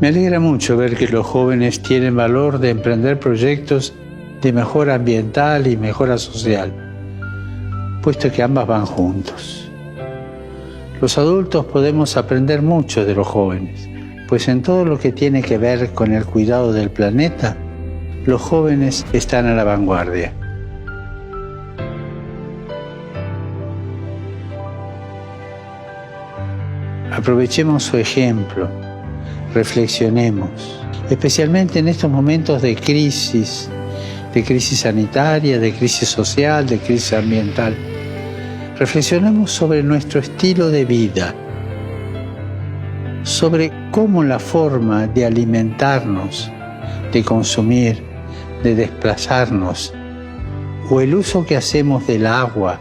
Me alegra mucho ver que los jóvenes tienen valor de emprender proyectos de mejora ambiental y mejora social, puesto que ambas van juntos. Los adultos podemos aprender mucho de los jóvenes, pues en todo lo que tiene que ver con el cuidado del planeta, los jóvenes están a la vanguardia. Aprovechemos su ejemplo, reflexionemos, especialmente en estos momentos de crisis sanitaria, de crisis social, de crisis ambiental. Reflexionemos sobre nuestro estilo de vida, sobre cómo la forma de alimentarnos, de consumir, de desplazarnos, o el uso que hacemos del agua,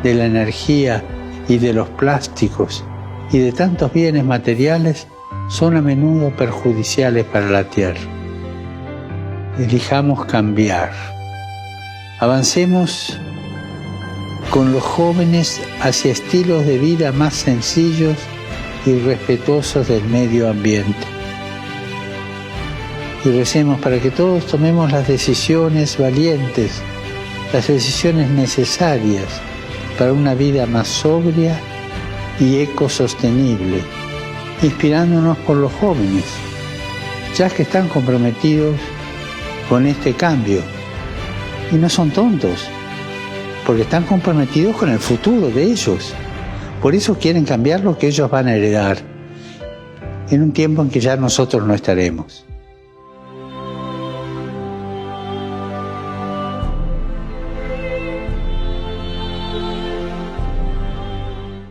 de la energía y de los plásticos y de tantos bienes materiales son a menudo perjudiciales para la tierra. Elijamos cambiar. Avancemos con los jóvenes hacia estilos de vida más sencillos y respetuosos del medio ambiente. Y recemos para que todos tomemos las decisiones valientes, las decisiones necesarias para una vida más sobria y ecosostenible, inspirándonos por los jóvenes, ya que están comprometidos con este cambio. Y no son tontos, porque están comprometidos con el futuro de ellos. Por eso quieren cambiar lo que ellos van a heredar, en un tiempo en que ya nosotros no estaremos.